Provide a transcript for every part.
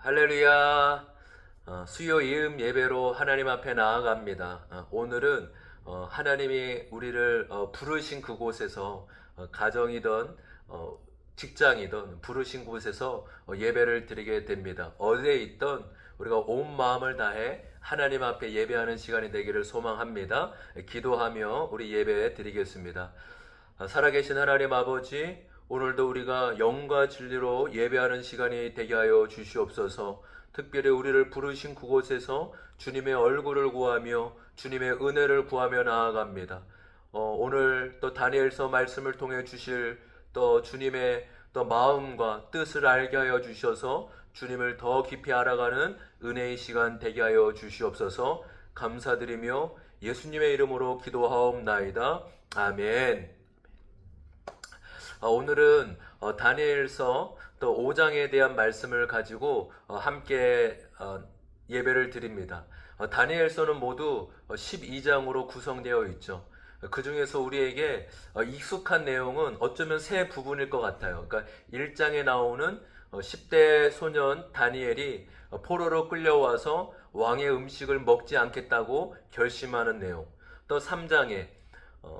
할렐루야. 수요 예음 예배로 하나님 앞에 나아갑니다. 오늘은 하나님이 우리를 부르신 그곳에서 가정이든 직장이든 부르신 곳에서 예배를 드리게 됩니다. 어디에 있든 우리가 온 마음을 다해 하나님 앞에 예배하는 시간이 되기를 소망합니다. 기도하며 우리 예배 드리겠습니다. 살아계신 하나님 아버지, 오늘도 우리가 영과 진리로 예배하는 시간이 되게 하여 주시옵소서. 특별히 우리를 부르신 그곳에서 주님의 얼굴을 구하며 주님의 은혜를 구하며 나아갑니다. 오늘 또 다니엘서 말씀을 통해 주실 또 주님의 또 마음과 뜻을 알게 하여 주셔서 주님을 더 깊이 알아가는 은혜의 시간 되게 하여 주시옵소서. 감사드리며 예수님의 이름으로 기도하옵나이다. 아멘. 오늘은 다니엘서 또 5장에 대한 말씀을 가지고 함께 예배를 드립니다. 다니엘서는 모두 12장으로 구성되어 있죠. 그 중에서 우리에게 익숙한 내용은 어쩌면 세 부분일 것 같아요. 그러니까 1장에 나오는 10대 소년 다니엘이 포로로 끌려와서 왕의 음식을 먹지 않겠다고 결심하는 내용. 또 3장에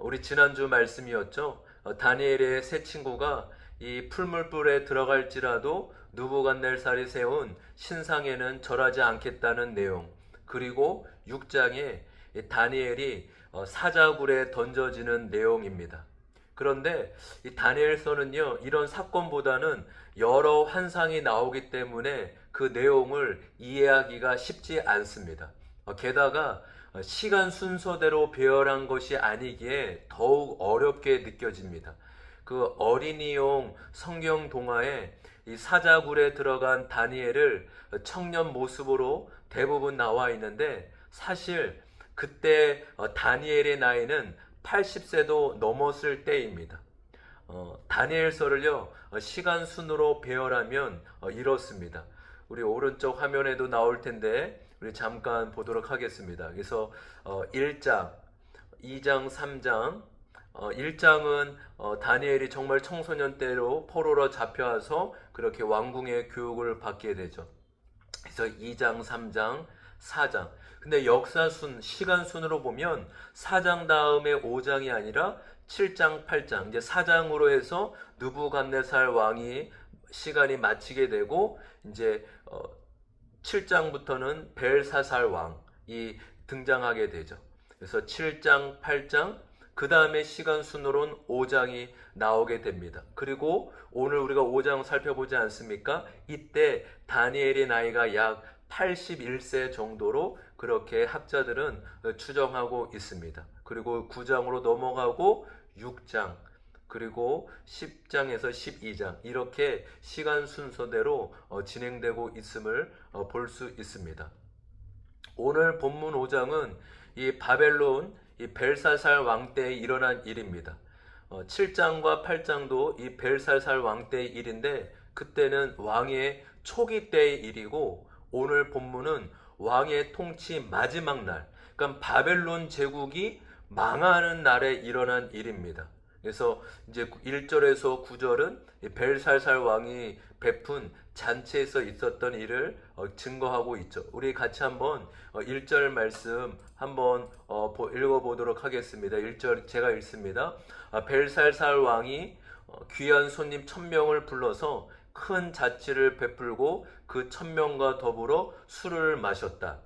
우리 지난주 말씀이었죠. 다니엘의 세 친구가 이 풀물불에 들어갈지라도 느부갓네살이 세운 신상에는 절하지 않겠다는 내용. 그리고 6장에 다니엘이 사자굴에 던져지는 내용입니다. 그런데 이 다니엘서는요, 이런 사건보다는 여러 환상이 나오기 때문에 그 내용을 이해하기가 쉽지 않습니다. 게다가 시간 순서대로 배열한 것이 아니기에 더욱 어렵게 느껴집니다. 그 어린이용 성경 동화에 이 사자굴에 들어간 다니엘을 청년 모습으로 대부분 나와 있는데, 사실 그때 다니엘의 나이는 80세도 넘었을 때입니다. 다니엘서를요, 시간 순으로 배열하면 이렇습니다. 우리 오른쪽 화면에도 나올 텐데 우리 잠깐 보도록 하겠습니다. 그래서 1장, 2장, 3장. 1장은 다니엘이 정말 청소년 때로 포로로 잡혀와서 그렇게 왕궁의 교육을 받게 되죠. 그래서 2장, 3장, 4장. 근데 역사순, 시간순으로 보면 4장 다음에 5장이 아니라 7장, 8장, 이제 4장으로 해서 느부갓네살 왕이 시간이 마치게 되고, 이제 7장부터는 벨사살 왕이 등장하게 되죠. 그래서 7장, 8장, 그 다음에 시간 순으로는 5장이 나오게 됩니다. 그리고 오늘 우리가 5장 살펴보지 않습니까? 이때 다니엘의 나이가 약 81세 정도로 그렇게 학자들은 추정하고 있습니다. 그리고 9장으로 넘어가고 6장, 그리고 10장에서 12장, 이렇게 시간 순서대로 진행되고 있음을 볼 수 있습니다. 오늘 본문 5장은 이 바벨론 이 벨사살 왕 때에 일어난 일입니다. 7장과 8장도 이 벨사살 왕 때의 일인데, 그때는 왕의 초기 때의 일이고, 오늘 본문은 왕의 통치 마지막 날, 그러니까 바벨론 제국이 망하는 날에 일어난 일입니다. 그래서 이제 1절에서 9절은 벨살살 왕이 베푼 잔치에서 있었던 일을 증거하고 있죠. 우리 같이 한번 1절 말씀 한번 읽어보도록 하겠습니다. 1절 제가 읽습니다. 벨살살 왕이 귀한 손님 1000명을 불러서 큰 잔치를 베풀고 그 1000명과 더불어 술을 마셨다.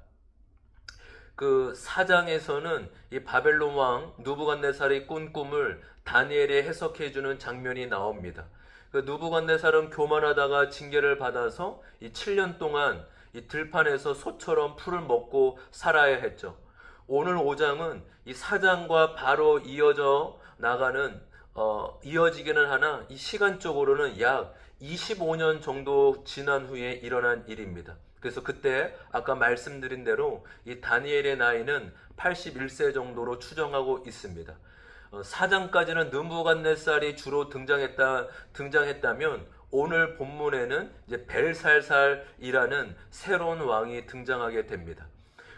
그 4장에서는 이 바벨론 왕 느부갓네살이 꾼 꿈을 다니엘이 해석해주는 장면이 나옵니다. 그 느부갓네살은 교만하다가 징계를 받아서 이 7년 동안 이 들판에서 소처럼 풀을 먹고 살아야 했죠. 오늘 5장은 이 4장과 바로 이어져 나가는 이어지기는 하나 이 시간적으로는 약 25년 정도 지난 후에 일어난 일입니다. 그래서 그때 아까 말씀드린 대로 이 다니엘의 나이는 81세 정도로 추정하고 있습니다. 4장까지는 느부갓네살이 주로 등장했다면 오늘 본문에는 이제 벨살살이라는 새로운 왕이 등장하게 됩니다.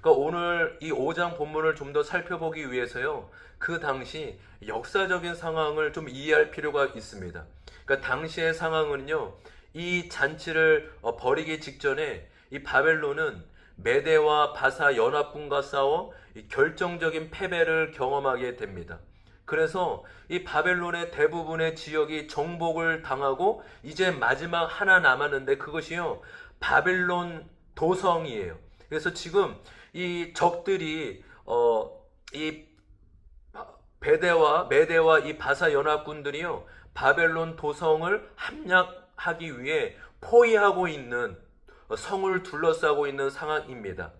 그러니까 오늘 이 5장 본문을 좀 더 살펴보기 위해서요, 그 당시 역사적인 상황을 좀 이해할 필요가 있습니다. 그러니까 당시의 상황은요, 이 잔치를 벌이기 직전에 이 바벨론은 메대와 바사 연합군과 싸워 이 결정적인 패배를 경험하게 됩니다. 그래서 이 바벨론의 대부분의 지역이 정복을 당하고 이제 마지막 하나 남았는데 그것이요, 바벨론 도성이에요. 그래서 지금 이 적들이 이 메대와 이 바사 연합군들이요, 바벨론 도성을 함락하기 위해 포위하고 있는, 성을 둘러싸고 있는 상황입니다.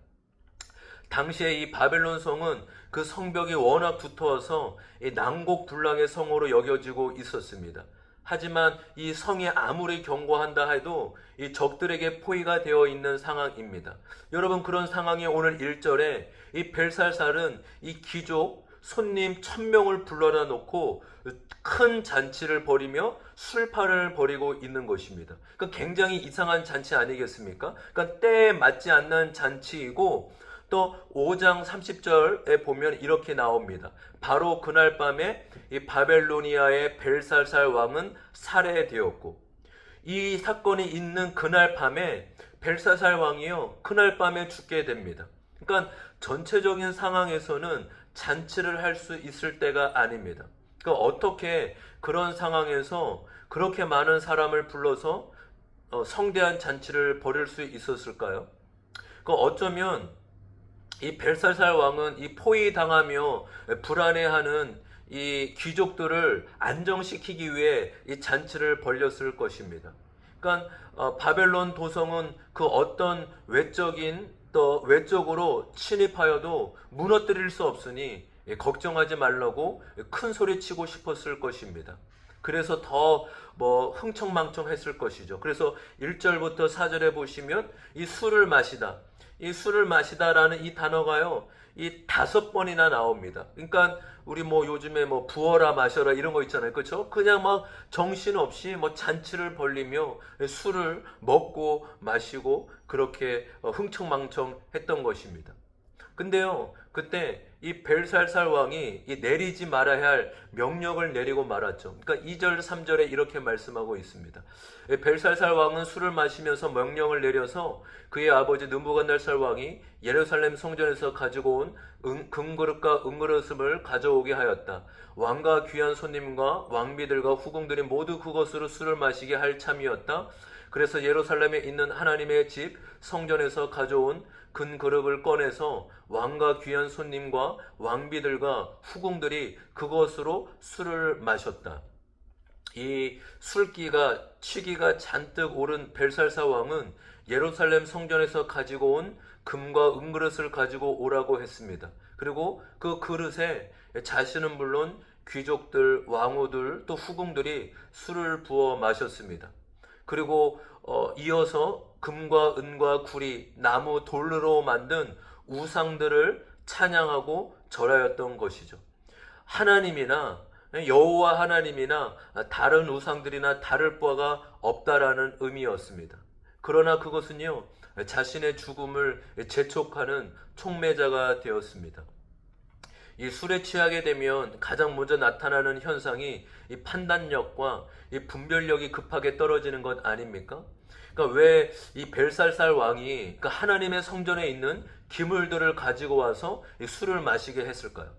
당시에 이 바벨론 성은 그 성벽이 워낙 두터워서 난곡불락의 성으로 여겨지고 있었습니다. 하지만 이 성이 아무리 견고한다 해도 이 적들에게 포위가 되어 있는 상황입니다. 여러분, 그런 상황이 오늘 1절에 이 벨살살은 이 귀족 손님 1000명을 불러다 놓고 큰 잔치를 벌이며 술파를 벌이고 있는 것입니다. 그러니까 굉장히 이상한 잔치 아니겠습니까? 그러니까 때에 맞지 않는 잔치이고, 또 5장 30절에 보면 이렇게 나옵니다. 바로 그날 밤에 이 바벨로니아의 벨살살 왕은 살해되었고, 이 사건이 있는 그날 밤에 벨사살 왕이요, 그날 밤에 죽게 됩니다. 그러니까 전체적인 상황에서는 잔치를 할 수 있을 때가 아닙니다. 그러니까 어떻게 그런 상황에서 그렇게 많은 사람을 불러서 성대한 잔치를 벌일 수 있었을까요? 그러니까 어쩌면 이 벨사살 왕은 이 포위당하며 불안해하는 이 귀족들을 안정시키기 위해 이 잔치를 벌였을 것입니다. 그러니까 바벨론 도성은 그 어떤 외적으로 침입하여도 무너뜨릴 수 없으니 걱정하지 말라고 큰 소리 치고 싶었을 것입니다. 그래서 더 흥청망청했을 것이죠. 그래서 1절부터 4절에 보시면 이 술을 마시다라는 이 단어가요, 이 5번이나 나옵니다. 그러니까 우리 요즘에 부어라 마셔라 이런 거 있잖아요. 그렇죠? 그냥 막 정신없이 잔치를 벌리며 술을 먹고 마시고 그렇게 흥청망청 했던 것입니다. 근데요, 그때 이 벨살살 왕이 이 내리지 말아야 할 명령을 내리고 말았죠. 그러니까 2절 3절에 이렇게 말씀하고 있습니다. 벨살살 왕은 술을 마시면서 명령을 내려서 그의 아버지 느부갓네살 왕이 예루살렘 성전에서 가지고 온 금그릇과 은그릇을 가져오게 하였다. 왕과 귀한 손님과 왕비들과 후궁들이 모두 그것으로 술을 마시게 할 참이었다. 그래서 예루살렘에 있는 하나님의 집 성전에서 가져온 금그릇을 꺼내서 왕과 귀한 손님과 왕비들과 후궁들이 그것으로 술을 마셨다. 이 취기가 잔뜩 오른 벨살사 왕은 예루살렘 성전에서 가지고 온 금과 은그릇을 가지고 오라고 했습니다. 그리고 그 그릇에 자신은 물론 귀족들, 왕후들, 또 후궁들이 술을 부어 마셨습니다. 그리고 이어서 금과 은과 구리, 나무, 돌로 만든 우상들을 찬양하고 절하였던 것이죠. 하나님이나 여호와 하나님이나 다른 우상들이나 다를 바가 없다라는 의미였습니다. 그러나 그것은요, 자신의 죽음을 재촉하는 촉매자가 되었습니다. 이 술에 취하게 되면 가장 먼저 나타나는 현상이 이 판단력과 이 분별력이 급하게 떨어지는 것 아닙니까? 그러니까 왜 이 벨살살 왕이 그러니까 하나님의 성전에 있는 기물들을 가지고 와서 이 술을 마시게 했을까요?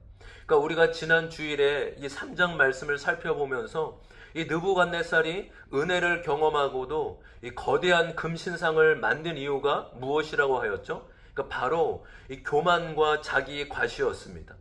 그러니까 우리가 지난 주일에 이 3장 말씀을 살펴보면서 이 느부갓네살이 은혜를 경험하고도 이 거대한 금신상을 만든 이유가 무엇이라고 하였죠? 그러니까 바로 이 교만과 자기 과시였습니다.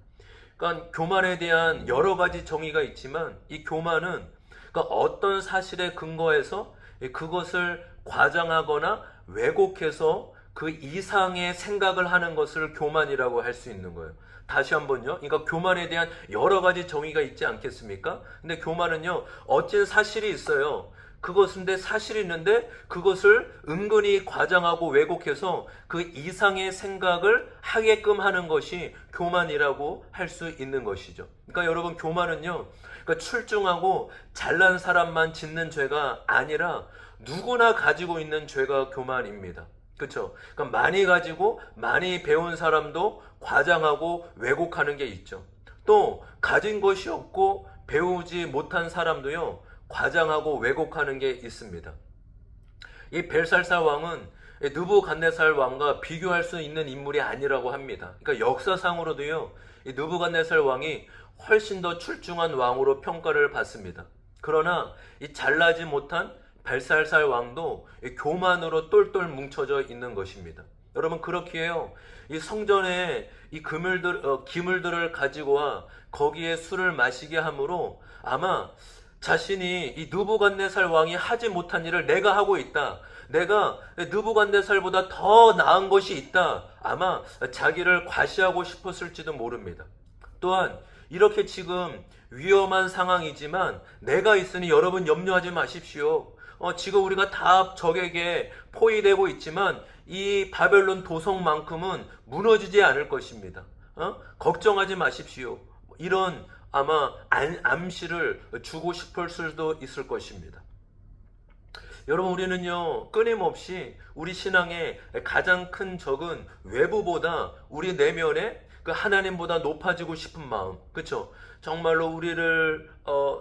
그러니까 교만에 대한 여러 가지 정의가 있지만 이 교만은 그러니까 어떤 사실에 근거해서 그것을 과장하거나 왜곡해서 그 이상의 생각을 하는 것을 교만이라고 할 수 있는 거예요. 다시 한번요. 그러니까 교만에 대한 여러 가지 정의가 있지 않겠습니까? 근데 교만은요, 어찐 사실이 있어요. 그것인데 사실이 있는데 그것을 은근히 과장하고 왜곡해서 그 이상의 생각을 하게끔 하는 것이 교만이라고 할 수 있는 것이죠. 그러니까 여러분, 교만은요, 그러니까 출중하고 잘난 사람만 짓는 죄가 아니라 누구나 가지고 있는 죄가 교만입니다. 그렇죠? 그러니까 많이 가지고 많이 배운 사람도 과장하고 왜곡하는 게 있죠. 또 가진 것이 없고 배우지 못한 사람도요, 과장하고 왜곡하는 게 있습니다. 이 벨살살 왕은 느부갓네살 왕과 비교할 수 있는 인물이 아니라고 합니다. 그러니까 역사상으로도요, 이 느부갓네살 왕이 훨씬 더 출중한 왕으로 평가를 받습니다. 그러나 이 잘나지 못한 벨살살 왕도 이 교만으로 똘똘 뭉쳐져 있는 것입니다. 여러분, 그렇기에요, 이 성전에 이 기물들을 가지고 와 거기에 술을 마시게 함으로 아마 자신이 이 느부갓네살 왕이 하지 못한 일을 내가 하고 있다, 내가 느부갓네살보다 더 나은 것이 있다, 아마 자기를 과시하고 싶었을지도 모릅니다. 또한 이렇게 지금 위험한 상황이지만 내가 있으니 여러분 염려하지 마십시오. 지금 우리가 다 적에게 포위되고 있지만 이 바벨론 도성만큼은 무너지지 않을 것입니다. 걱정하지 마십시오. 이런 아마 암시를 주고 싶을 수도 있을 것입니다. 여러분, 우리는요, 끊임없이 우리 신앙의 가장 큰 적은 외부보다 우리 내면에 그 하나님보다 높아지고 싶은 마음, 그렇죠? 정말로 우리를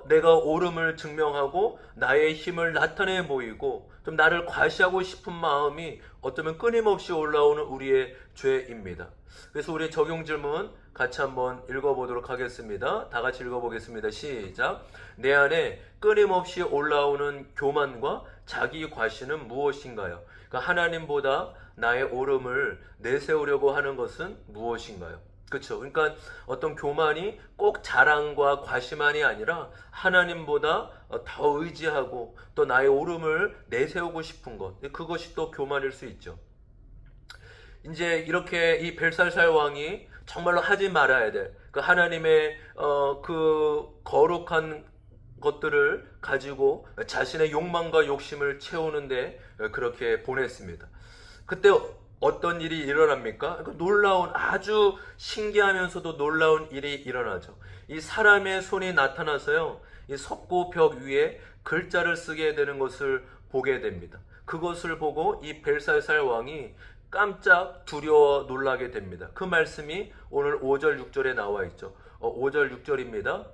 내가 옳음을 증명하고 나의 힘을 나타내 보이고 좀 나를 과시하고 싶은 마음이 어쩌면 끊임없이 올라오는 우리의 죄입니다. 그래서 우리 적용 질문 같이 한번 읽어보도록 하겠습니다. 다 같이 읽어보겠습니다. 시작. 내 안에 끊임없이 올라오는 교만과 자기 과시는 무엇인가요? 그러니까 하나님보다 나의 옳음을 내세우려고 하는 것은 무엇인가요? 그렇죠. 그러니까 어떤 교만이 꼭 자랑과 과시만이 아니라 하나님보다 더 의지하고 또 나의 옳음을 내세우고 싶은 것, 그것이 또 교만일 수 있죠. 이제 이렇게 이 벨살살 왕이 정말로 하지 말아야 될 그 하나님의 그 거룩한 것들을 가지고 자신의 욕망과 욕심을 채우는데 그렇게 보냈습니다. 그때 어떤 일이 일어납니까? 놀라운, 아주 신기하면서도 놀라운 일이 일어나죠. 이 사람의 손이 나타나서요, 이 석고 벽 위에 글자를 쓰게 되는 것을 보게 됩니다. 그것을 보고 이 벨살살 왕이 깜짝 두려워 놀라게 됩니다. 그 말씀이 오늘 5절 6절에 나와 있죠. 5절 6절입니다.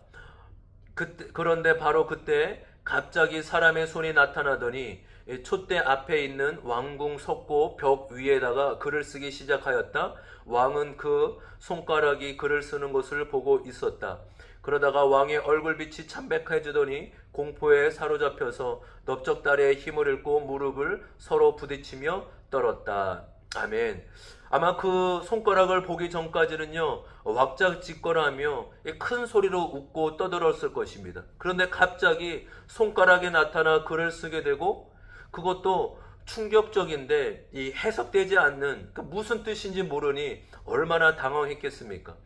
그런데 바로 그때 갑자기 사람의 손이 나타나더니 촛대 앞에 있는 왕궁 석고 벽 위에다가 글을 쓰기 시작하였다. 왕은 그 손가락이 글을 쓰는 것을 보고 있었다. 그러다가 왕의 얼굴빛이 참백해지더니 공포에 사로잡혀서 넓적다리에 힘을 잃고 무릎을 서로 부딪히며 떨었다. 아멘. 아마 그 손가락을 보기 전까지는요, 왁자지껄하며 큰 소리로 웃고 떠들었을 것입니다. 그런데 갑자기 손가락에 나타나 글을 쓰게 되고, 그것도 충격적인데 이 해석되지 않는, 무슨 뜻인지 모르니 얼마나 당황했겠습니까?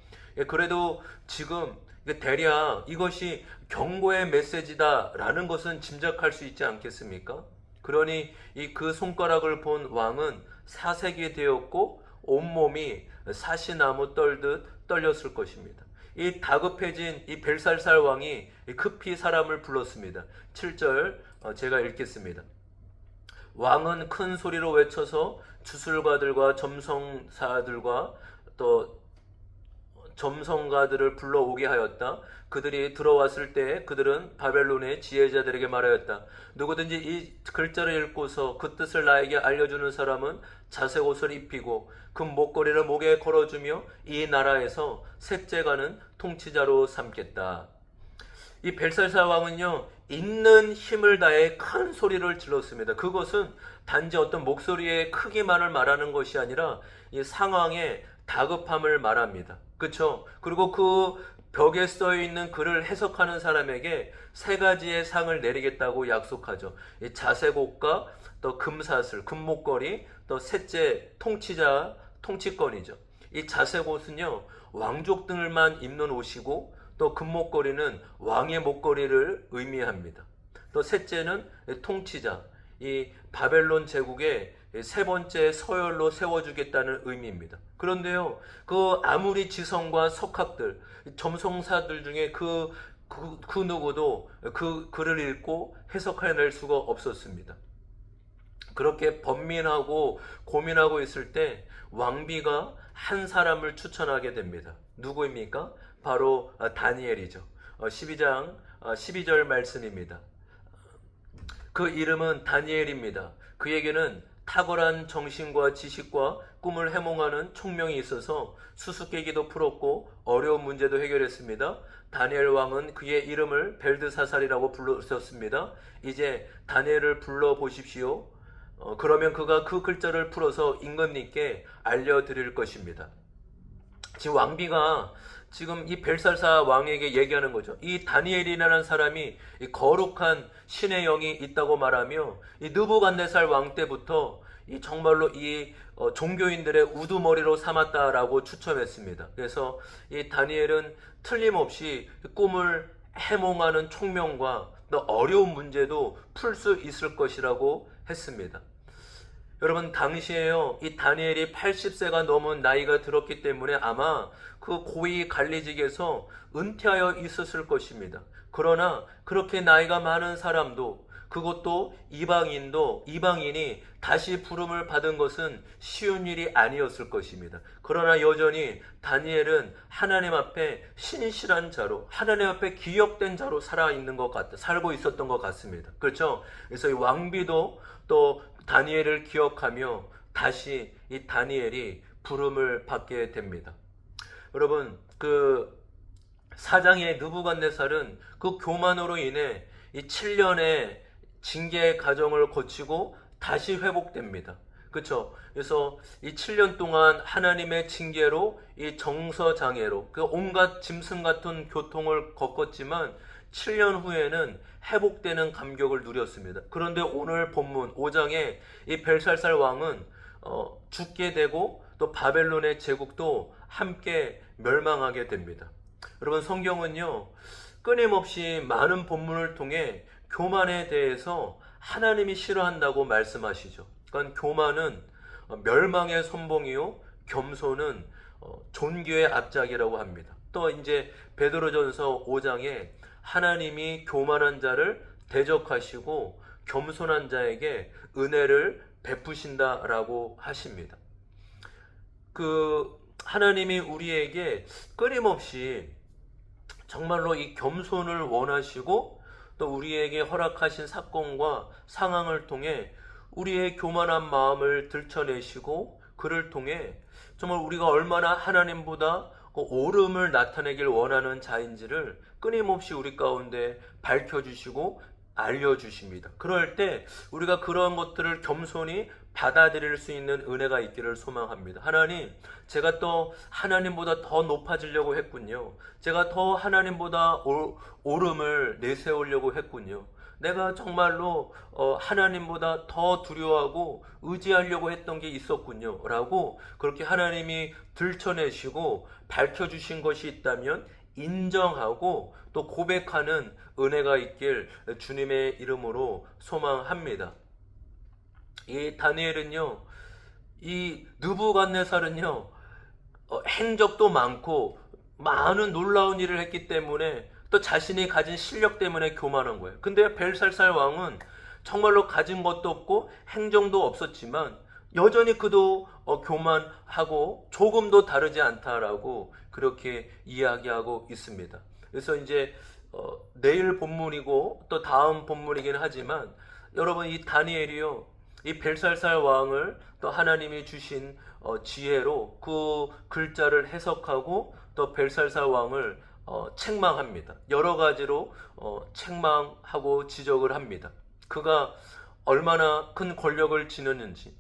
그래도 지금 대략 이것이 경고의 메시지다라는 것은 짐작할 수 있지 않겠습니까? 그러니 그 손가락을 본 왕은 사색이 되었고 온몸이 사시나무 떨듯 떨렸을 것입니다. 이 다급해진 이 벨살살 왕이 급히 사람을 불렀습니다. 7절 제가 읽겠습니다. 왕은 큰 소리로 외쳐서 주술가들과 점성사들과 또 점성가들을 불러오게 하였다. 그들이 들어왔을 때 그들은 바벨론의 지혜자들에게 말하였다. 누구든지 이 글자를 읽고서 그 뜻을 나에게 알려주는 사람은 자색 옷을 입히고 그 목걸이를 목에 걸어주며 이 나라에서 셋째가는 통치자로 삼겠다. 이 벨살살 왕은요, 있는 힘을 다해 큰 소리를 질렀습니다. 그것은 단지 어떤 목소리의 크기만을 말하는 것이 아니라 이 상황의 다급함을 말합니다. 그렇죠? 그리고 그 벽에 써 있는 글을 해석하는 사람에게 세 가지의 상을 내리겠다고 약속하죠. 이 자색옷과 또 금사슬, 금목걸이, 또 셋째 통치자, 통치권이죠. 이 자색옷은요, 왕족들만 입는 옷이고 또 금목걸이는 왕의 목걸이를 의미합니다. 또 셋째는 통치자, 이 바벨론 제국의 세 번째 서열로 세워주겠다는 의미입니다. 그런데요, 그 아무리 지성과 석학들, 점성사들 중에 그 누구도 그 글을 읽고 해석해낼 수가 없었습니다. 그렇게 번민하고 고민하고 있을 때 왕비가 한 사람을 추천하게 됩니다. 누구입니까? 바로 다니엘이죠. 12장 12절 말씀입니다. 그 이름은 다니엘입니다. 그에게는 탁월한 정신과 지식과 꿈을 해몽하는 총명이 있어서 수수께끼도 풀었고 어려운 문제도 해결했습니다. 다니엘 왕은 그의 이름을 벨드사살이라고 불렀습니다. 이제 다니엘을 불러보십시오. 그러면 그가 그 글자를 풀어서 임금님께 알려드릴 것입니다. 지금 왕비가 지금 이 벨사살 왕에게 얘기하는 거죠. 이 다니엘이라는 사람이 이 거룩한 신의 영이 있다고 말하며 이 느부갓네살 왕 때부터 이 정말로 이 종교인들의 우두머리로 삼았다라고 추첨했습니다. 그래서 이 다니엘은 틀림없이 꿈을 해몽하는 총명과 또 어려운 문제도 풀 수 있을 것이라고 했습니다. 여러분, 당시에요, 이 다니엘이 80세가 넘은 나이가 들었기 때문에 아마 그 고위 관리직에서 은퇴하여 있었을 것입니다. 그러나 그렇게 나이가 많은 사람도, 그것도 이방인이 다시 부름을 받은 것은 쉬운 일이 아니었을 것입니다. 그러나 여전히 다니엘은 하나님 앞에 신실한 자로, 하나님 앞에 기억된 자로 살고 있었던 것 같습니다. 그렇죠? 그래서 이 왕비도 또 다니엘을 기억하며 다시 이 다니엘이 부름을 받게 됩니다. 여러분, 그 사장의 느부갓네살은 그 교만으로 인해 이 7년의 징계 과정을 거치고 다시 회복됩니다. 그렇죠? 그래서 이 7년 동안 하나님의 징계로 이 정서장애로 그 온갖 짐승 같은 고통을 겪었지만 7년 후에는 회복되는 감격을 누렸습니다. 그런데 오늘 본문 5장에 이 벨살살 왕은 죽게 되고 또 바벨론의 제국도 함께 멸망하게 됩니다. 여러분, 성경은요 끊임없이 많은 본문을 통해 교만에 대해서 하나님이 싫어한다고 말씀하시죠. 그러니까 교만은 멸망의 선봉이요 겸손은 존귀의 앞장이라고 합니다. 또 이제 베드로전서 5장에 하나님이 교만한 자를 대적하시고 겸손한 자에게 은혜를 베푸신다라고 하십니다. 그 하나님이 우리에게 끊임없이 정말로 이 겸손을 원하시고 또 우리에게 허락하신 사건과 상황을 통해 우리의 교만한 마음을 들춰내시고 그를 통해 정말 우리가 얼마나 하나님보다 옳음을 나타내길 원하는 자인지를 끊임없이 우리 가운데 밝혀주시고 알려주십니다. 그럴 때 우리가 그런 것들을 겸손히 받아들일 수 있는 은혜가 있기를 소망합니다. 하나님, 제가 또 하나님보다 더 높아지려고 했군요. 제가 더 하나님보다 옳음을 내세우려고 했군요. 내가 정말로 하나님보다 더 두려워하고 의지하려고 했던 게 있었군요 라고 그렇게 하나님이 들춰내시고 밝혀주신 것이 있다면 인정하고 또 고백하는 은혜가 있길 주님의 이름으로 소망합니다. 이 다니엘은요, 이 느부갓네살은요 행적도 많고 많은 놀라운 일을 했기 때문에 또 자신이 가진 실력 때문에 교만한 거예요. 근데 벨살살 왕은 정말로 가진 것도 없고 행정도 없었지만 여전히 그도 교만하고 조금도 다르지 않다라고 그렇게 이야기하고 있습니다. 그래서 이제 내일 본문이고 또 다음 본문이긴 하지만 여러분, 이 다니엘이요, 이 벨살살 왕을 또 하나님이 주신 지혜로 그 글자를 해석하고 또 벨살살 왕을 책망합니다. 여러 가지로 책망하고 지적을 합니다. 그가 얼마나 큰 권력을 지녔는지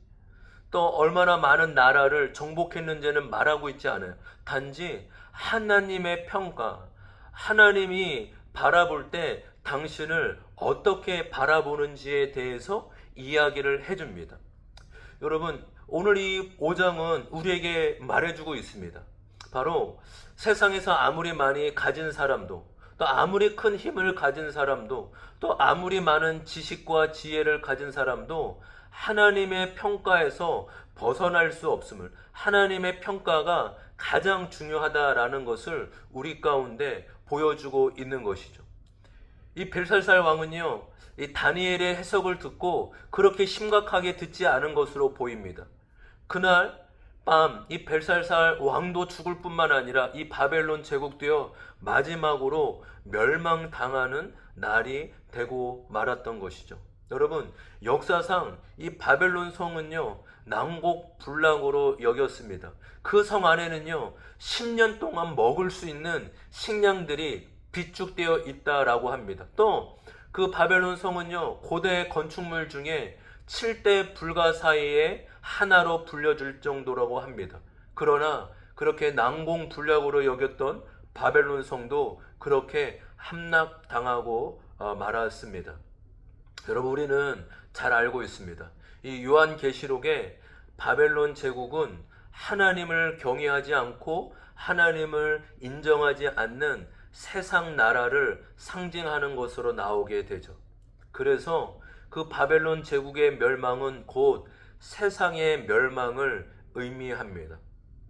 또 얼마나 많은 나라를 정복했는지는 말하고 있지 않아요. 단지 하나님의 평가, 하나님이 바라볼 때 당신을 어떻게 바라보는지에 대해서 이야기를 해줍니다. 여러분, 오늘 이 5장은 우리에게 말해주고 있습니다. 바로 세상에서 아무리 많이 가진 사람도, 또 아무리 큰 힘을 가진 사람도, 또 아무리 많은 지식과 지혜를 가진 사람도 하나님의 평가에서 벗어날 수 없음을, 하나님의 평가가 가장 중요하다라는 것을 우리 가운데 보여주고 있는 것이죠. 이 벨살살 왕은요, 이 다니엘의 해석을 듣고 그렇게 심각하게 듣지 않은 것으로 보입니다. 그날 밤 이 벨살살 왕도 죽을 뿐만 아니라 이 바벨론 제국도요 마지막으로 멸망당하는 날이 되고 말았던 것이죠. 여러분, 역사상 이 바벨론 성은요, 난곡불락으로 여겼습니다. 그 성 안에는요, 10년 동안 먹을 수 있는 식량들이 비축되어 있다라고 합니다. 또 그 바벨론 성은요, 고대 건축물 중에 7대 불가사의의 하나로 불려질 정도라고 합니다. 그러나 그렇게 난공불락으로 여겼던 바벨론 성도 그렇게 함락당하고 말았습니다. 여러분, 우리는 잘 알고 있습니다. 이 요한계시록에 바벨론 제국은 하나님을 경외하지 않고 하나님을 인정하지 않는 세상 나라를 상징하는 것으로 나오게 되죠. 그래서 그 바벨론 제국의 멸망은 곧 세상의 멸망을 의미합니다.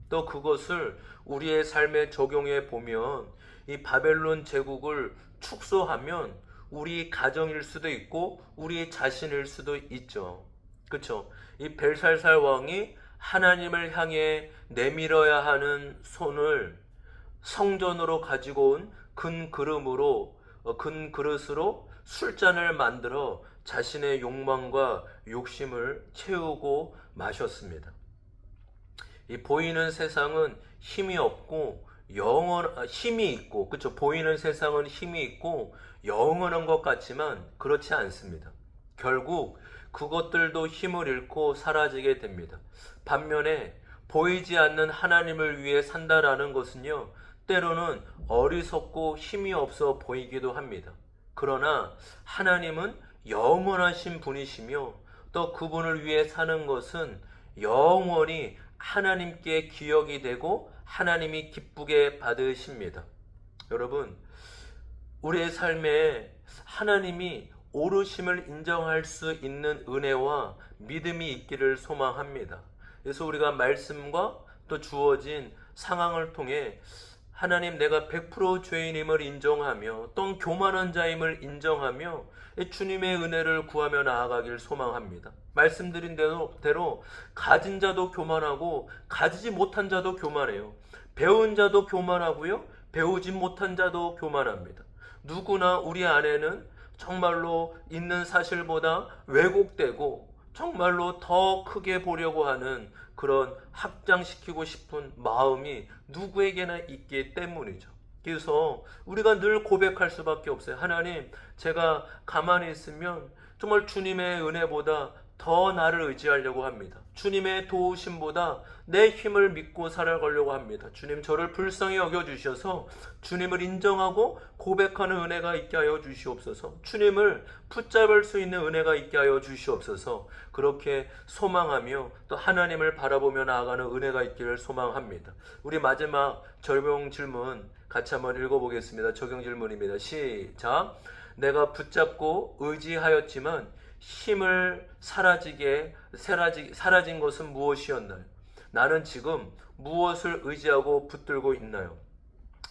또 그것을 우리의 삶에 적용해 보면 이 바벨론 제국을 축소하면 우리 가정일 수도 있고 우리 자신일 수도 있죠. 그렇죠? 이 벨살살 왕이 하나님을 향해 내밀어야 하는 손을 성전으로 가지고 온 큰 그릇으로 술잔을 만들어 자신의 욕망과 욕심을 채우고 마셨습니다. 이 보이는 세상은 힘이 없고 힘이 있고, 그렇죠? 보이는 세상은 힘이 있고 영원한 것 같지만 그렇지 않습니다. 결국 그것들도 힘을 잃고 사라지게 됩니다. 반면에 보이지 않는 하나님을 위해 산다라는 것은요, 때로는 어리석고 힘이 없어 보이기도 합니다. 그러나 하나님은 영원하신 분이시며 또 그분을 위해 사는 것은 영원히 하나님께 기억이 되고 하나님이 기쁘게 받으십니다. 여러분, 우리의 삶에 하나님이 오르심을 인정할 수 있는 은혜와 믿음이 있기를 소망합니다. 그래서 우리가 말씀과 또 주어진 상황을 통해 하나님, 내가 100% 죄인임을 인정하며 또 교만한 자임을 인정하며 주님의 은혜를 구하며 나아가길 소망합니다. 말씀드린 대로 가진 자도 교만하고 가지지 못한 자도 교만해요. 배운 자도 교만하고요, 배우지 못한 자도 교만합니다. 누구나 우리 안에는 정말로 있는 사실보다 왜곡되고 정말로 더 크게 보려고 하는 그런 확장시키고 싶은 마음이 누구에게나 있기 때문이죠. 그래서 우리가 늘 고백할 수밖에 없어요. 하나님, 제가 가만히 있으면 정말 주님의 은혜보다 더 나를 의지하려고 합니다. 주님의 도우심보다 내 힘을 믿고 살아가려고 합니다. 주님, 저를 불쌍히 여겨주셔서 주님을 인정하고 고백하는 은혜가 있게 하여 주시옵소서. 주님을 붙잡을 수 있는 은혜가 있게 하여 주시옵소서. 그렇게 소망하며 또 하나님을 바라보며 나아가는 은혜가 있기를 소망합니다. 우리 마지막 적용 질문 같이 한번 읽어보겠습니다. 적용 질문입니다. 시작. 내가 붙잡고 의지하였지만 힘을 사라진 것은 무엇이었나요? 나는 지금 무엇을 의지하고 붙들고 있나요?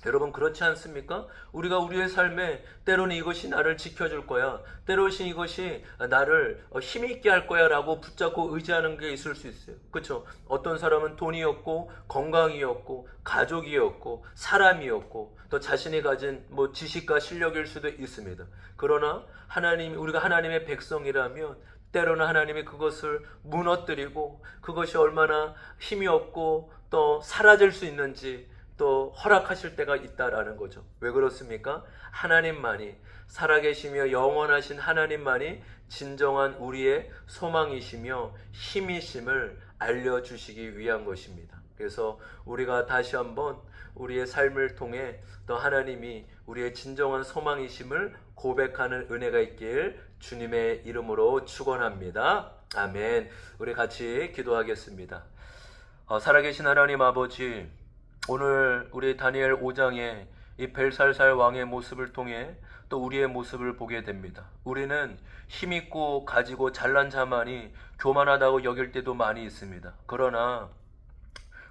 여러분, 그렇지 않습니까? 우리가 우리의 삶에 때로는 이것이 나를 지켜줄 거야, 때로는 이것이 나를 힘있게 할 거야 라고 붙잡고 의지하는 게 있을 수 있어요. 그렇죠? 어떤 사람은 돈이었고 건강이었고 가족이었고 사람이었고 또 자신이 가진 지식과 실력일 수도 있습니다. 그러나 우리가 하나님의 백성이라면 때로는 하나님이 그것을 무너뜨리고 그것이 얼마나 힘이 없고 또 사라질 수 있는지 또 허락하실 때가 있다라는 거죠. 왜 그렇습니까? 하나님만이, 살아계시며 영원하신 하나님만이 진정한 우리의 소망이시며 힘이심을 알려주시기 위한 것입니다. 그래서 우리가 다시 한번 우리의 삶을 통해 또 하나님이 우리의 진정한 소망이심을 고백하는 은혜가 있길 주님의 이름으로 축원합니다. 아멘. 우리 같이 기도하겠습니다. 살아계신 하나님 아버지, 오늘 우리 다니엘 5장에 이 벨살살 왕의 모습을 통해 또 우리의 모습을 보게 됩니다. 우리는 힘있고 가지고 잘난 자만이 교만하다고 여길 때도 많이 있습니다. 그러나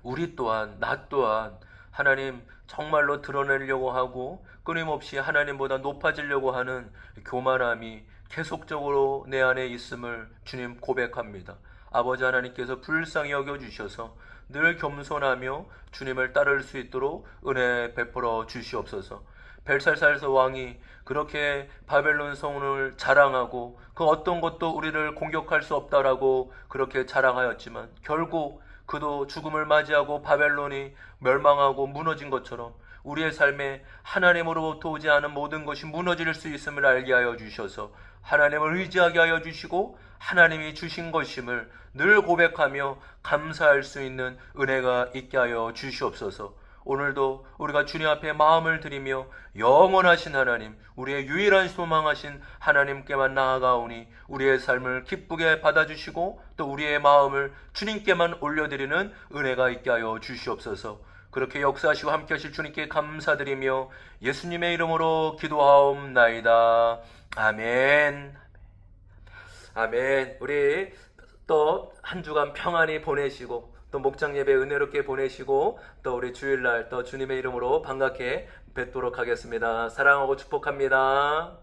우리 또한, 나 또한 하나님 정말로 드러내려고 하고 끊임없이 하나님보다 높아지려고 하는 교만함이 계속적으로 내 안에 있음을 주님 고백합니다. 아버지 하나님께서 불쌍히 여겨주셔서 늘 겸손하며 주님을 따를 수 있도록 은혜 베풀어 주시옵소서. 벨살살 왕이 그렇게 바벨론 성을 자랑하고 그 어떤 것도 우리를 공격할 수 없다라고 그렇게 자랑하였지만 결국 그도 죽음을 맞이하고 바벨론이 멸망하고 무너진 것처럼 우리의 삶에 하나님으로부터 오지 않은 모든 것이 무너질 수 있음을 알게 하여 주셔서 하나님을 의지하게 하여 주시고 하나님이 주신 것임을 늘 고백하며 감사할 수 있는 은혜가 있게 하여 주시옵소서. 오늘도 우리가 주님 앞에 마음을 드리며 영원하신 하나님, 우리의 유일한 소망하신 하나님께만 나아가오니 우리의 삶을 기쁘게 받아주시고 또 우리의 마음을 주님께만 올려드리는 은혜가 있게 하여 주시옵소서. 그렇게 역사하시고 함께 하실 주님께 감사드리며 예수님의 이름으로 기도하옵나이다. 아멘. 아멘. 우리 또 한 주간 평안히 보내시고 또 목장 예배 은혜롭게 보내시고 또 우리 주일날 또 주님의 이름으로 반갑게 뵙도록 하겠습니다. 사랑하고 축복합니다.